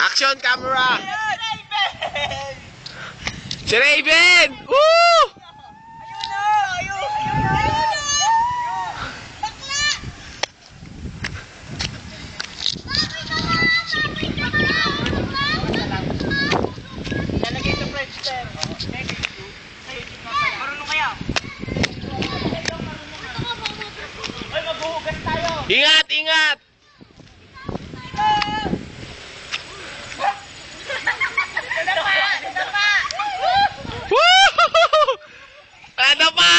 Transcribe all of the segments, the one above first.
Action camera! Si Raven! Woo! Ingat, ingat! Woo! Ano pa?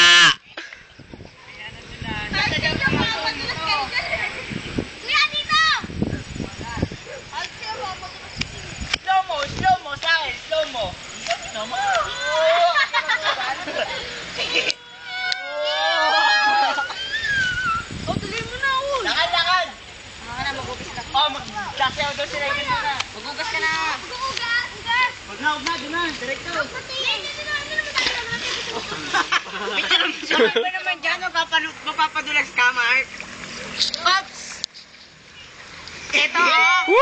Slow mo sa akin, slow mo. Oh, tuloy mo na, uy. Lakad! Mga na, magugas ka. Oh, maglasayaw daw sila yun muna. Magugas ka na. Huwag na, doon na. Diretso. Sabi ko naman dyan, mapapadulas ka, Mark. Oops! Ito! Woo!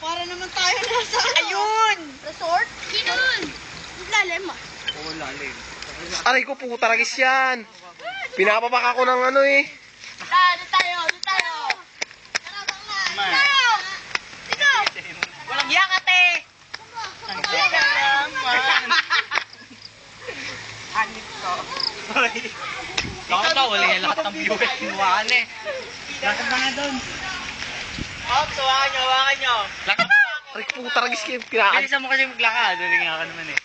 Para naman tayo nasa... Ayun! Resort? Yun! Lalim ah. Oo, lalim. Aray ko, puta ragis yan. Pinapabaka ko ng ano eh. Doon tayo! Walang yak, ate! Ang teka naman. Hanip ko. Lakad daw, wala yung lahat ng viewers. Kinuhaan eh. Lakad na nga doon. Ops, hawakan nyo. Lakad na. Aray ko, puta ragis kayo. Pinaan. Bilisan mo kasi maglakad. Dali nga ka naman eh.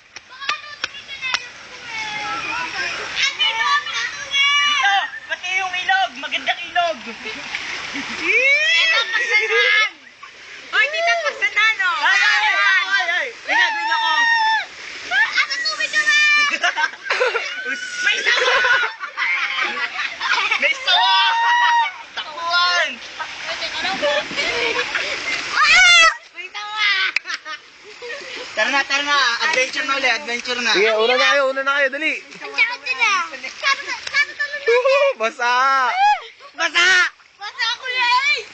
Dito! Pati yung ilog! Magandang ilog! Ito, pagsanan! Hoy, dito pagsanan, oh! Ay! Ginagawin ako! Asa tubig ka na! May sawa! May sawa! Takuan! May tawa! Tara na! Adventure na ulit, adventure na! Sige, una na kayo, dali. Ang sakit sila! Kano talo na? Woohoo! Basa! Basa! Basa ako eh!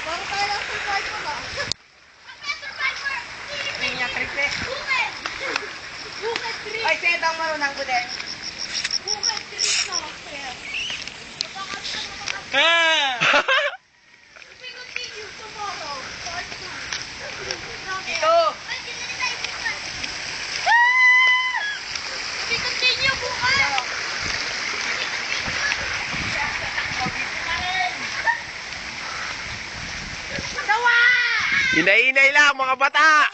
Para tayo lang survivor ba? Survivor! Pinya, triple! Bukid! Bukid 3! Ay, setang marunang ko din! Bukid 3 na! Kaya... We continue tomorrow. Part 2. Ito! We continue bukas! Tawa! Hinay-hinay lang, mga bata!